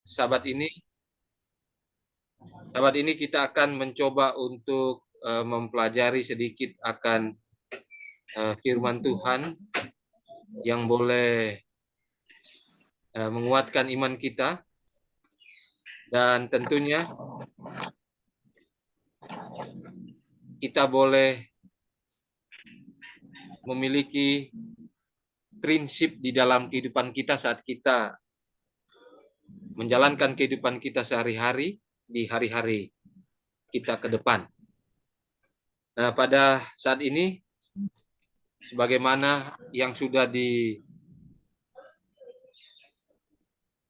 sahabat ini kita akan mencoba untuk mempelajari sedikit akan firman Tuhan yang boleh menguatkan iman kita, dan tentunya kita boleh memiliki prinsip di dalam kehidupan kita saat kita menjalankan kehidupan kita sehari-hari di hari-hari kita ke depan. Nah, pada saat ini, sebagaimana yang sudah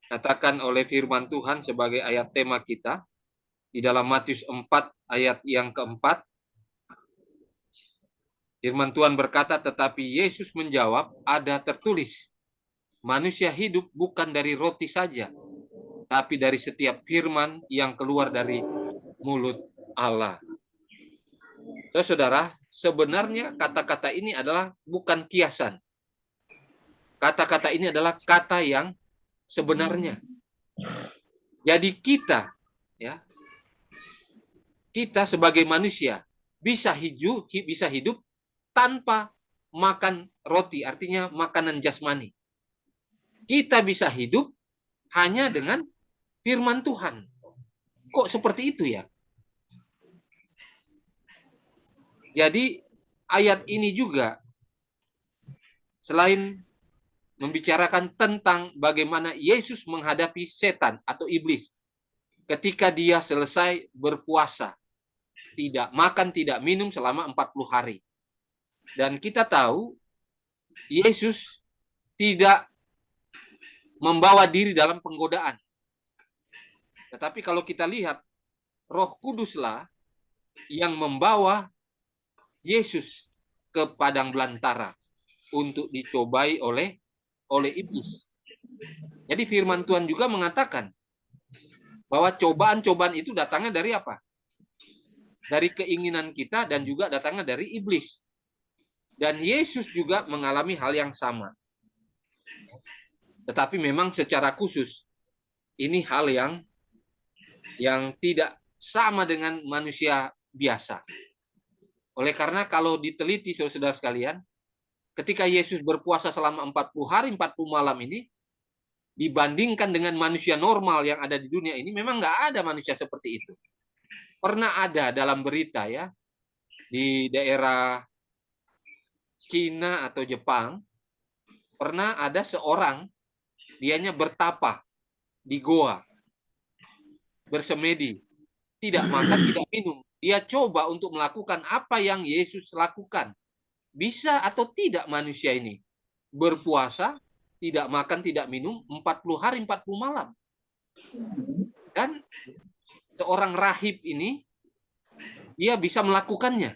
dikatakan oleh firman Tuhan sebagai ayat tema kita, di dalam Matius 4 ayat yang keempat, firman Tuhan berkata, tetapi Yesus menjawab, ada tertulis, manusia hidup bukan dari roti saja, tapi dari setiap firman yang keluar dari mulut Allah. Saudara, sebenarnya kata-kata ini adalah bukan kiasan. Kata-kata ini adalah kata yang sebenarnya. Jadi kita sebagai manusia bisa hidup tanpa makan roti, artinya makanan jasmani. Kita bisa hidup hanya dengan firman Tuhan. Kok seperti itu ya? Jadi ayat ini juga selain membicarakan tentang bagaimana Yesus menghadapi setan atau iblis ketika dia selesai berpuasa, tidak makan, tidak minum selama 40 hari. Dan kita tahu Yesus tidak membawa diri dalam penggodaan. Tetapi kalau kita lihat, Roh Kuduslah yang membawa Yesus ke padang belantara untuk dicobai oleh iblis. Jadi firman Tuhan juga mengatakan bahwa cobaan-cobaan itu datangnya dari apa? Dari keinginan kita dan juga datangnya dari iblis. Dan Yesus juga mengalami hal yang sama. Tetapi memang secara khusus ini hal yang tidak sama dengan manusia biasa. Oleh karena kalau diteliti saudara sekalian, ketika Yesus berpuasa selama 40 hari 40 malam ini, dibandingkan dengan manusia normal yang ada di dunia ini, memang nggak ada manusia seperti itu. Pernah ada dalam berita ya, di daerah Cina atau Jepang, pernah ada seorang, dianya bertapa di goa, bersemedi, tidak makan, tidak minum. Dia coba untuk melakukan apa yang Yesus lakukan. Bisa atau tidak manusia ini berpuasa, tidak makan, tidak minum 40 hari 40 malam. Dan seorang rahib ini, dia bisa melakukannya.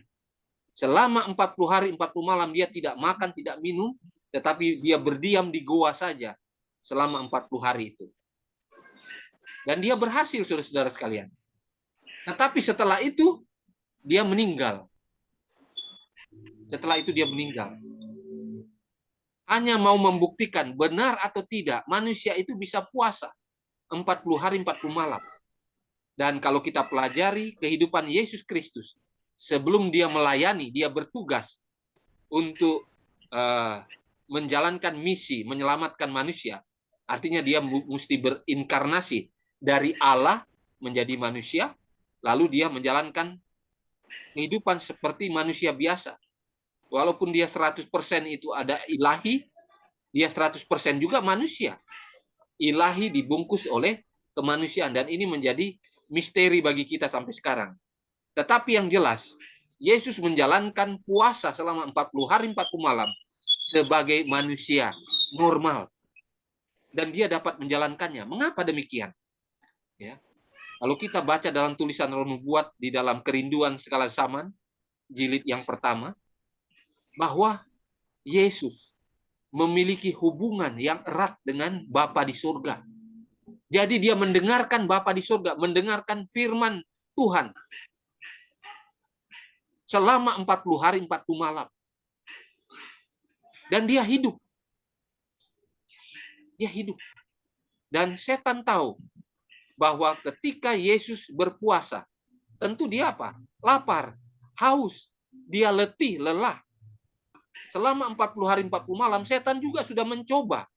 Selama 40 hari 40 malam dia tidak makan, tidak minum, tetapi dia berdiam di goa saja selama 40 hari itu. Dan dia berhasil, saudara-saudara sekalian. Tetapi setelah itu dia meninggal. Setelah itu dia meninggal. Hanya mau membuktikan benar atau tidak manusia itu bisa puasa 40 hari 40 malam. Dan kalau kita pelajari kehidupan Yesus Kristus, sebelum dia melayani, dia bertugas untuk menjalankan misi, menyelamatkan manusia. Artinya dia mesti berinkarnasi dari Allah menjadi manusia, lalu dia menjalankan kehidupan seperti manusia biasa. Walaupun dia 100% itu ada ilahi, dia 100% juga manusia. Ilahi dibungkus oleh kemanusiaan, dan ini menjadi misteri bagi kita sampai sekarang. Tetapi yang jelas, Yesus menjalankan puasa selama 40 hari 40 malam sebagai manusia normal. Dan dia dapat menjalankannya. Mengapa demikian? Ya. Kalau kita baca dalam tulisan Roh Nubuat di dalam Kerinduan Segala Zaman, jilid yang pertama, bahwa Yesus memiliki hubungan yang erat dengan Bapa di surga. Jadi dia mendengarkan Bapa di surga, mendengarkan firman Tuhan selama 40 hari 40 malam. Dan dia hidup. Dia hidup. Dan setan tahu bahwa ketika Yesus berpuasa, tentu dia apa? Lapar, haus, dia letih, lelah. Selama 40 hari 40 malam, setan juga sudah mencoba.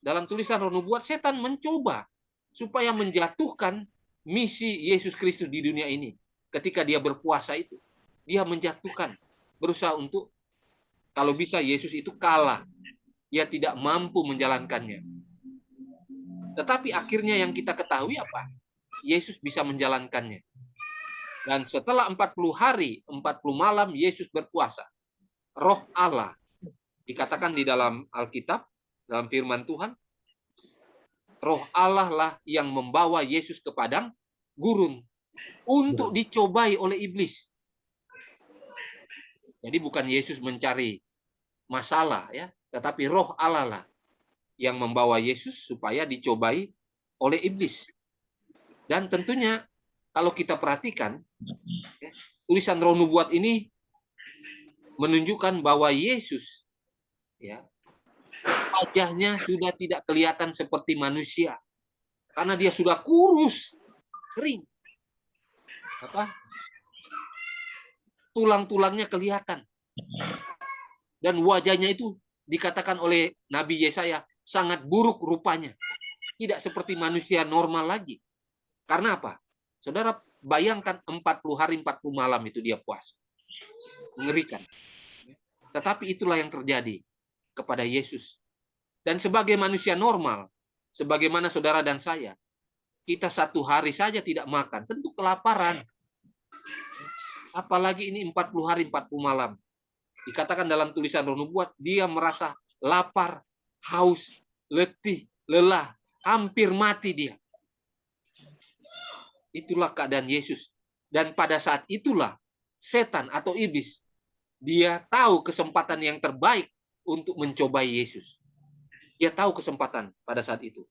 Dalam tulisan Roh Nubuat, setan mencoba supaya menjatuhkan misi Yesus Kristus di dunia ini. Ketika dia berpuasa itu, dia menjatuhkan, berusaha untuk, kalau bisa Yesus itu kalah. Dia tidak mampu menjalankannya. Tetapi akhirnya yang kita ketahui apa? Yesus bisa menjalankannya. Dan setelah 40 hari, 40 malam Yesus berpuasa. Roh Allah, dikatakan di dalam Alkitab, dalam firman Tuhan, Roh Allah lah yang membawa Yesus ke padang gurun untuk dicobai oleh iblis. Jadi bukan Yesus mencari masalah, ya, tetapi Roh Allah lah yang membawa Yesus supaya dicobai oleh iblis. Dan tentunya kalau kita perhatikan, ya, tulisan Roh Nubuat ini menunjukkan bahwa Yesus, ya, wajahnya sudah tidak kelihatan seperti manusia karena dia sudah kurus, kering. Tulang-tulangnya kelihatan. Dan wajahnya itu dikatakan oleh Nabi Yesaya sangat buruk rupanya. Tidak seperti manusia normal lagi. Karena apa? Saudara bayangkan 40 hari 40 malam itu dia puasa. Mengerikan. Tetapi itulah yang terjadi kepada Yesus. Dan sebagai manusia normal, sebagaimana saudara dan saya, kita 1 hari saja tidak makan, tentu kelaparan. Apalagi ini 40 hari 40 malam. Dikatakan dalam tulisan Roh Nubuat, dia merasa lapar, haus, letih, lelah, hampir mati dia. Itulah keadaan Yesus. Dan pada saat itulah setan atau iblis, dia tahu kesempatan yang terbaik untuk mencobai Yesus. Dia tahu kesempatan pada saat itu.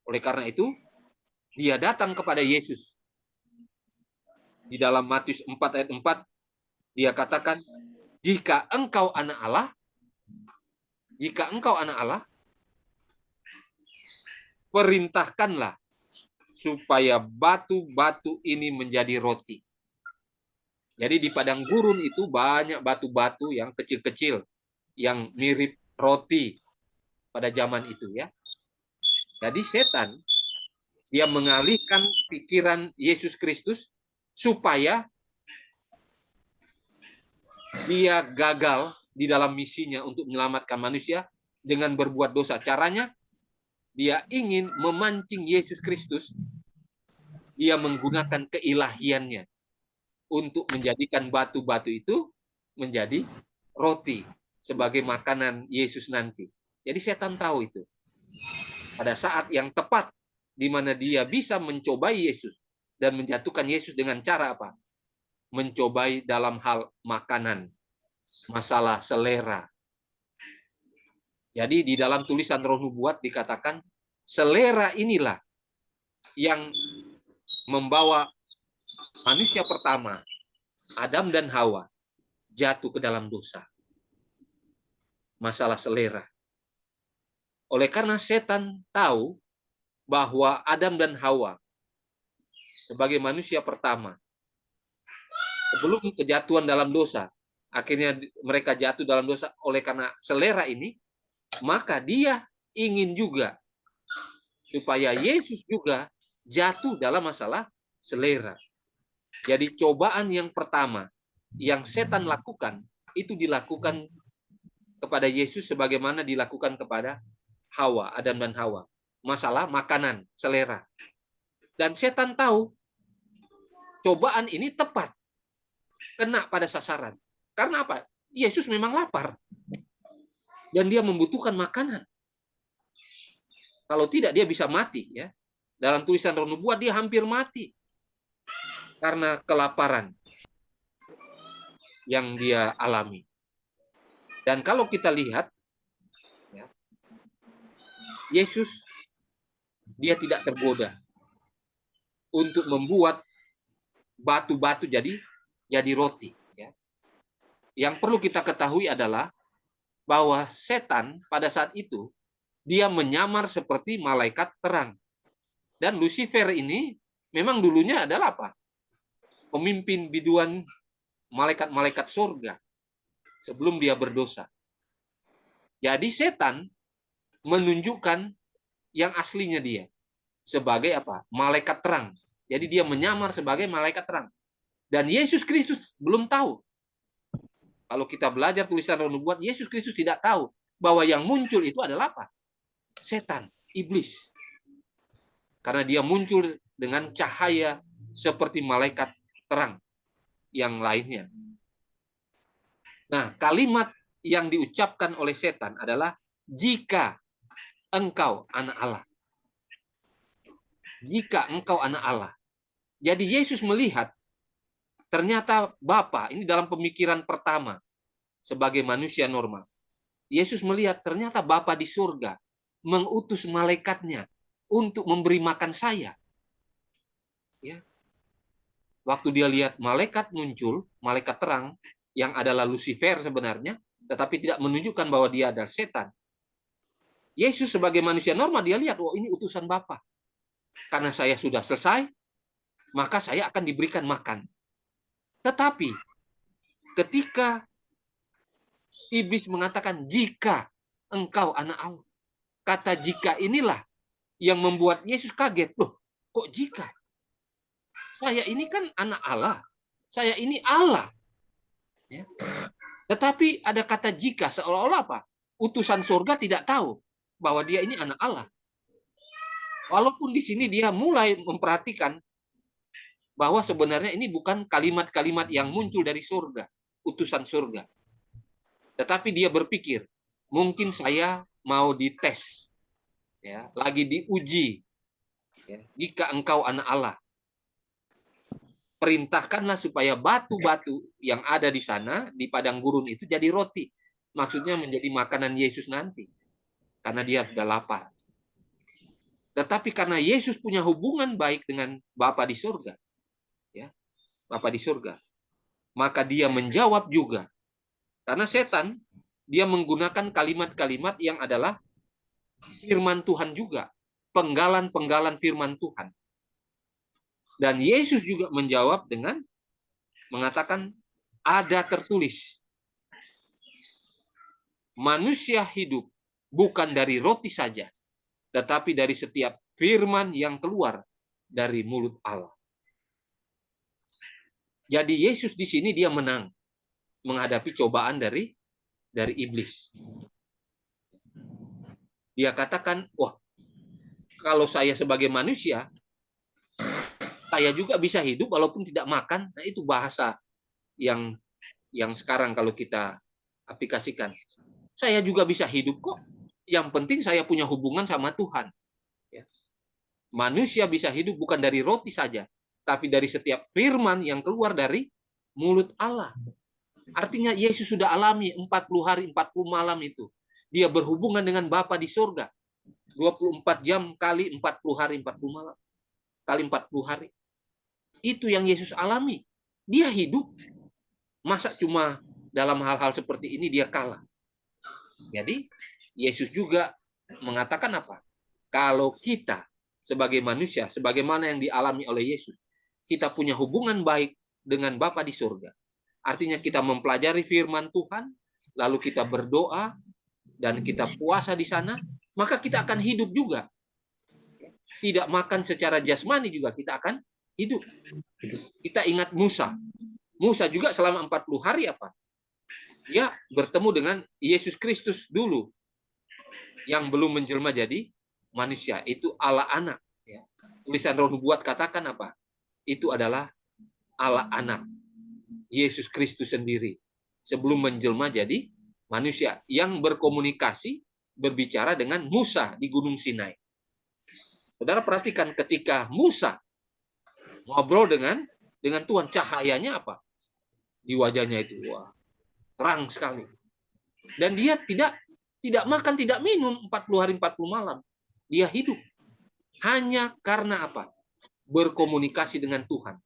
Oleh karena itu, dia datang kepada Yesus. Di dalam Matius 4 ayat 4, dia katakan, jika engkau anak Allah, perintahkanlah supaya batu-batu ini menjadi roti. Jadi di padang gurun itu banyak batu-batu yang kecil-kecil, yang mirip roti pada zaman itu, ya. Jadi setan, dia mengalihkan pikiran Yesus Kristus supaya dia gagal di dalam misinya untuk menyelamatkan manusia dengan berbuat dosa. Caranya, dia ingin memancing Yesus Kristus. Dia menggunakan keilahiannya untuk menjadikan batu-batu itu menjadi roti sebagai makanan Yesus nanti. Jadi setan tahu itu. Pada saat yang tepat di mana dia bisa mencobai Yesus dan menjatuhkan Yesus dengan cara apa? Mencobai dalam hal makanan, masalah selera. Jadi di dalam tulisan Roh Nubuat dikatakan selera inilah yang membawa manusia pertama, Adam dan Hawa, jatuh ke dalam dosa. Masalah selera. Oleh karena setan tahu bahwa Adam dan Hawa sebagai manusia pertama, sebelum kejatuhan dalam dosa, akhirnya mereka jatuh dalam dosa oleh karena selera ini, maka dia ingin juga supaya Yesus juga jatuh dalam masalah selera. Jadi cobaan yang pertama yang setan lakukan, itu dilakukan kepada Yesus sebagaimana dilakukan kepada Hawa, Adam dan Hawa. Masalah makanan, selera. Dan setan tahu cobaan ini tepat. Kena pada sasaran. Karena apa? Yesus memang lapar. Dan dia membutuhkan makanan. Kalau tidak dia bisa mati, ya. Dalam tulisan Roh Nubuat dia hampir mati karena kelaparan yang dia alami. Dan kalau kita lihat, ya, Yesus dia tidak tergoda untuk membuat batu-batu jadi roti. Ya. Yang perlu kita ketahui adalah bahwa setan pada saat itu dia menyamar seperti malaikat terang. Dan Lucifer ini memang dulunya adalah apa? Pemimpin biduan malaikat-malaikat surga sebelum dia berdosa. Jadi setan menunjukkan yang aslinya dia sebagai apa? Malaikat terang. Jadi dia menyamar sebagai malaikat terang. Dan Yesus Kristus belum tahu. Kalau kita belajar tulisan Roh Nubuat, Yesus Kristus tidak tahu bahwa yang muncul itu adalah apa? Setan, iblis. Karena dia muncul dengan cahaya seperti malaikat terang yang lainnya. Nah, kalimat yang diucapkan oleh setan adalah jika engkau anak Allah. Jika engkau anak Allah. Jadi Yesus melihat ternyata Bapa, ini dalam pemikiran pertama sebagai manusia normal. Yesus melihat ternyata Bapa di surga mengutus malaikatnya untuk memberi makan saya. Ya. Waktu dia lihat malaikat muncul, malaikat terang, yang adalah Lucifer sebenarnya, tetapi tidak menunjukkan bahwa dia adalah setan. Yesus sebagai manusia normal, dia lihat, oh ini utusan Bapa. Karena saya sudah selesai, maka saya akan diberikan makan. Tetapi, ketika iblis mengatakan, jika engkau anak Allah, kata jika inilah yang membuat Yesus kaget. Loh, kok jika? Saya ini kan anak Allah. Saya ini Allah. Ya. Tetapi ada kata jika, seolah-olah apa? Utusan surga tidak tahu bahwa dia ini anak Allah. Walaupun di sini dia mulai memperhatikan bahwa sebenarnya ini bukan kalimat-kalimat yang muncul dari surga, utusan surga. Tetapi dia berpikir, mungkin saya mau dites, ya, lagi diuji. Ya, jika engkau anak Allah, perintahkanlah supaya batu-batu yang ada di sana, di padang gurun itu jadi roti. Maksudnya menjadi makanan Yesus nanti. Karena dia sudah lapar. Tetapi karena Yesus punya hubungan baik dengan Bapa di surga, ya, Bapa di surga, maka dia menjawab juga. Karena setan, dia menggunakan kalimat-kalimat yang adalah firman Tuhan juga. Penggalan-penggalan firman Tuhan. Dan Yesus juga menjawab dengan mengatakan, ada tertulis, manusia hidup bukan dari roti saja, tetapi dari setiap firman yang keluar dari mulut Allah. Jadi Yesus di sini dia menang menghadapi cobaan dari iblis. Dia katakan, wah, kalau saya sebagai manusia, saya juga bisa hidup walaupun tidak makan. Nah, itu bahasa yang sekarang kalau kita aplikasikan. Saya juga bisa hidup kok. Yang penting saya punya hubungan sama Tuhan. Ya. Manusia bisa hidup bukan dari roti saja, tapi dari setiap firman yang keluar dari mulut Allah. Artinya Yesus sudah alami 40 hari, 40 malam itu. Dia berhubungan dengan Bapa di surga. 24 jam kali 40 hari, 40 malam. Kali 40 hari. Itu yang Yesus alami. Dia hidup. Masa cuma dalam hal-hal seperti ini dia kalah? Jadi Yesus juga mengatakan apa? Kalau kita sebagai manusia, sebagaimana yang dialami oleh Yesus, kita punya hubungan baik dengan Bapa di surga. Artinya kita mempelajari firman Tuhan, lalu kita berdoa, dan kita puasa di sana, maka kita akan hidup juga. Tidak makan secara jasmani juga, kita akan hidup. Kita ingat Musa. Musa juga selama 40 hari apa? Dia bertemu dengan Yesus Kristus dulu yang belum menjelma jadi manusia. Itu Allah anak. Ya. Tulisan Roh Nubuat katakan apa? Itu adalah Allah anak. Yesus Kristus sendiri. Sebelum menjelma jadi manusia. Yang berkomunikasi, berbicara dengan Musa di Gunung Sinai. Saudara perhatikan ketika Musa ngobrol dengan Tuhan, cahayanya apa? Di wajahnya itu. Wah, terang sekali. Dan dia tidak makan, tidak minum 40 hari 40 malam. Dia hidup. Hanya karena apa? Berkomunikasi dengan Tuhan.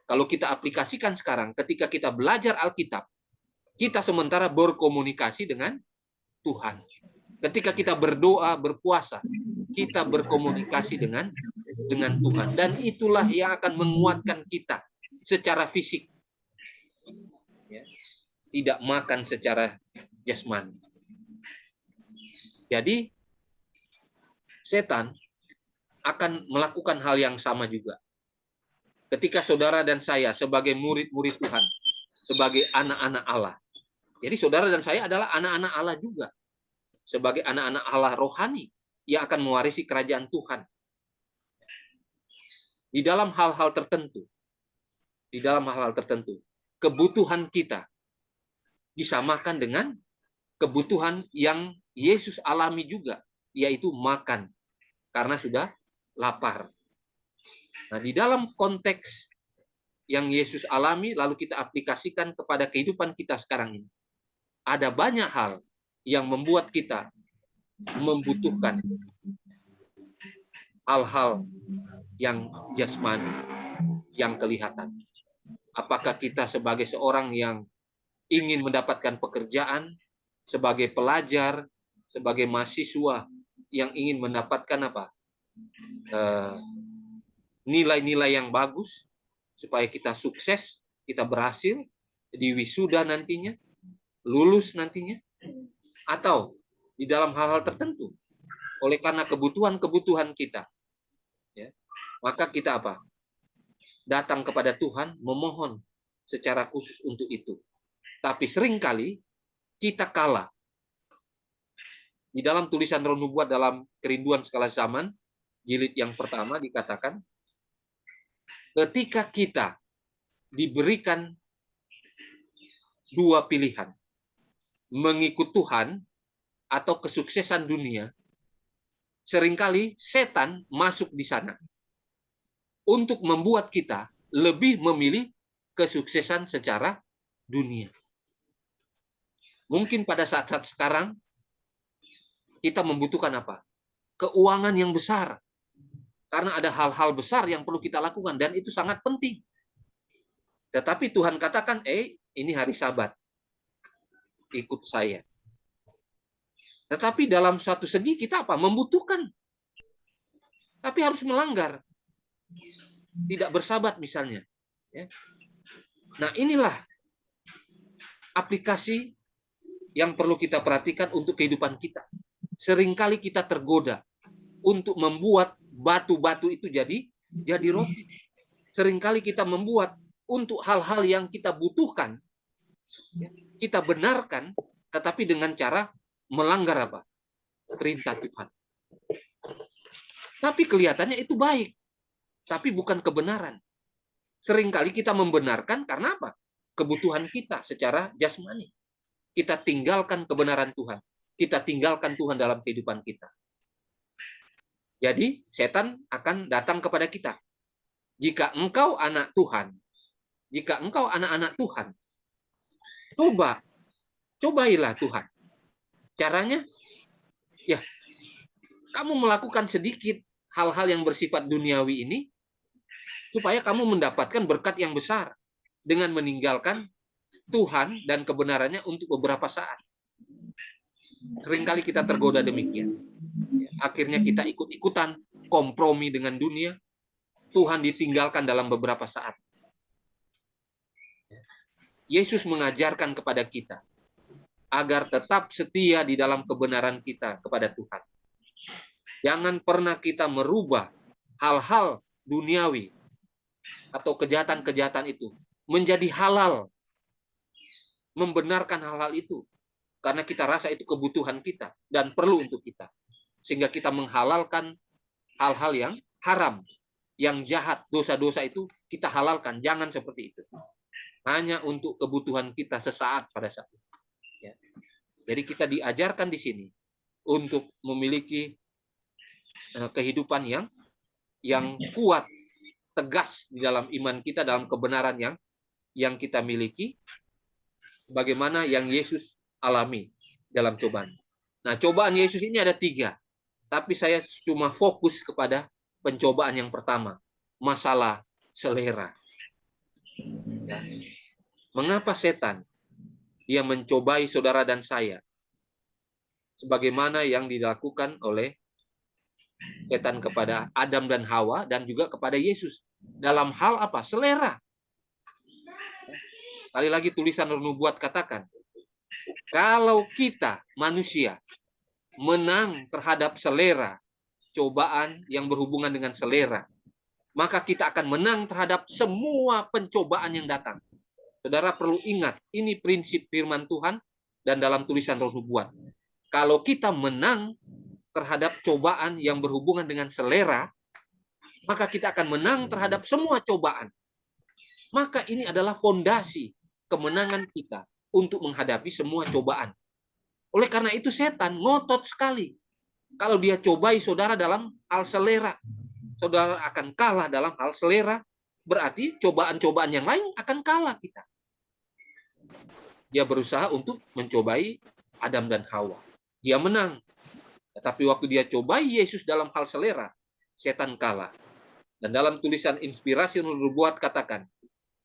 Kalau kita aplikasikan sekarang, ketika kita belajar Alkitab, kita sementara berkomunikasi dengan Tuhan. Ketika kita berdoa, berpuasa, kita berkomunikasi dengan Tuhan. Dan itulah yang akan menguatkan kita secara fisik. Ya. Tidak makan secara jasmani. Jadi, setan akan melakukan hal yang sama juga. Ketika saudara dan saya sebagai murid-murid Tuhan, sebagai anak-anak Allah. Jadi saudara dan saya adalah anak-anak Allah juga. Sebagai anak-anak Allah rohani yang akan mewarisi kerajaan Tuhan. Di dalam hal-hal tertentu, kebutuhan kita disamakan dengan kebutuhan yang Yesus alami juga, yaitu makan, karena sudah lapar. Nah, di dalam konteks yang Yesus alami, lalu kita aplikasikan kepada kehidupan kita sekarang ini. Ada banyak hal yang membuat kita membutuhkan hal-hal yang jasmani, yang kelihatan. Apakah kita sebagai seorang yang ingin mendapatkan pekerjaan, sebagai pelajar, sebagai mahasiswa yang ingin mendapatkan nilai-nilai yang bagus, supaya kita sukses, kita berhasil di wisuda nantinya, lulus nantinya, atau di dalam hal-hal tertentu, oleh karena kebutuhan-kebutuhan kita, ya, maka kita datang kepada Tuhan, memohon secara khusus untuk itu. Tapi seringkali kita kalah. Di dalam tulisan Roh Nubuat dalam Kerinduan Skala Zaman, jilid yang pertama dikatakan, ketika kita diberikan dua pilihan, mengikut Tuhan atau kesuksesan dunia, seringkali setan masuk di sana untuk membuat kita lebih memilih kesuksesan secara dunia. Mungkin pada saat-saat sekarang kita membutuhkan keuangan yang besar. Karena ada hal-hal besar yang perlu kita lakukan dan itu sangat penting. Tetapi Tuhan katakan, ini hari Sabat. Ikut saya. Tetapi dalam suatu segi kita membutuhkan. Tapi harus melanggar. Tidak bersabat misalnya. Ya. Nah, inilah aplikasi yang perlu kita perhatikan untuk kehidupan kita. Seringkali kita tergoda untuk membuat batu-batu itu jadi roti. Seringkali kita membuat untuk hal-hal yang kita butuhkan, kita benarkan, tetapi dengan cara melanggar perintah Tuhan. Tapi kelihatannya itu baik, tapi bukan kebenaran. Seringkali kita membenarkan karena kebutuhan kita secara jasmani. Kita tinggalkan kebenaran Tuhan. Kita tinggalkan Tuhan dalam kehidupan kita. Jadi, setan akan datang kepada kita. Jika engkau anak Tuhan, cobailah Tuhan. Caranya, ya, kamu melakukan sedikit hal-hal yang bersifat duniawi ini, supaya kamu mendapatkan berkat yang besar dengan meninggalkan Tuhan dan kebenarannya untuk beberapa saat. Seringkali kita tergoda demikian. Akhirnya kita ikut-ikutan kompromi dengan dunia. Tuhan ditinggalkan dalam beberapa saat. Yesus mengajarkan kepada kita agar tetap setia di dalam kebenaran kita kepada Tuhan. Jangan pernah kita merubah hal-hal duniawi atau kejahatan-kejahatan itu menjadi halal. Membenarkan hal-hal itu karena kita rasa itu kebutuhan kita dan perlu untuk kita, sehingga kita menghalalkan hal-hal yang haram, yang jahat, dosa-dosa itu kita halalkan. Jangan seperti itu. Hanya untuk kebutuhan kita sesaat pada saat itu. Ya. Jadi kita diajarkan di sini untuk memiliki kehidupan yang kuat, tegas di dalam iman kita, dalam kebenaran yang kita miliki. Bagaimana yang Yesus alami dalam cobaan. Nah, cobaan Yesus ini ada 3. Tapi saya cuma fokus kepada pencobaan yang pertama. Masalah selera. Ya. Mengapa setan dia mencobai saudara dan saya? sebagaimana yang dilakukan oleh setan kepada Adam dan Hawa dan juga kepada Yesus. Dalam hal apa? Selera. Sekali lagi tulisan Nubuat katakan, kalau kita manusia menang terhadap selera, cobaan yang berhubungan dengan selera, maka kita akan menang terhadap semua pencobaan yang datang. Saudara perlu ingat, ini prinsip firman Tuhan dan dalam tulisan Roh Nubuat. Kalau kita menang terhadap cobaan yang berhubungan dengan selera, maka kita akan menang terhadap semua cobaan. Maka ini adalah fondasi kemenangan kita untuk menghadapi semua cobaan. Oleh karena itu setan ngotot sekali. Kalau dia cobai saudara dalam hal selera, saudara akan kalah dalam hal selera, berarti cobaan-cobaan yang lain akan kalah kita. Dia berusaha untuk mencobai Adam dan Hawa. Dia menang. Tetapi waktu dia cobai Yesus dalam hal selera, setan kalah. Dan dalam tulisan Inspirasi Nubuat katakan,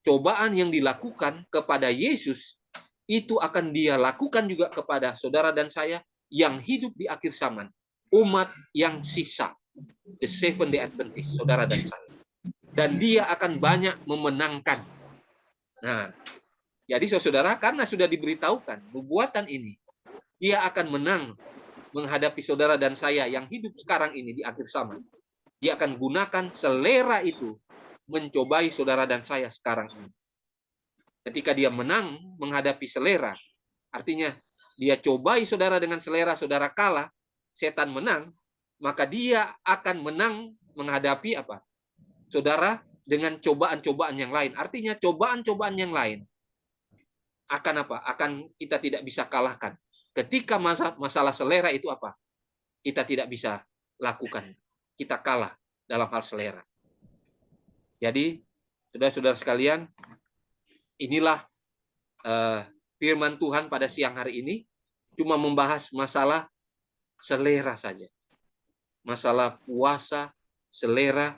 cobaan yang dilakukan kepada Yesus itu akan dia lakukan juga kepada saudara dan saya yang hidup di akhir zaman, umat yang sisa, the Seventh Day Adventist, saudara dan saya. Dan dia akan banyak memenangkan. Nah, jadi saudara, karena sudah diberitahukan nubuatan ini, dia akan menang menghadapi saudara dan saya yang hidup sekarang ini di akhir zaman. Dia akan gunakan selera itu mencobai saudara dan saya sekarang ini. Ketika dia menang menghadapi selera, artinya dia cobai saudara dengan selera, saudara kalah, setan menang, maka dia akan menang menghadapi apa? Saudara dengan cobaan-cobaan yang lain. Artinya cobaan-cobaan yang lain akan apa? Akan kita tidak bisa kalahkan. Ketika masalah selera itu apa? Kita tidak bisa lakukan. Kita kalah dalam hal selera. Jadi, saudara-saudara sekalian, inilah firman Tuhan pada siang hari ini, cuma membahas masalah selera saja. Masalah puasa, selera,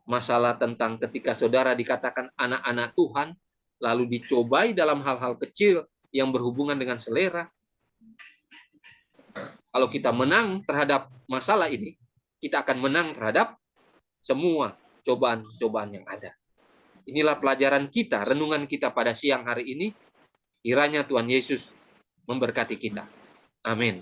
masalah tentang ketika saudara dikatakan anak-anak Tuhan, lalu dicobai dalam hal-hal kecil yang berhubungan dengan selera. Kalau kita menang terhadap masalah ini, kita akan menang terhadap semua cobaan-cobaan yang ada. Inilah pelajaran kita, renungan kita pada siang hari ini. Kiranya Tuhan Yesus memberkati kita. Amin.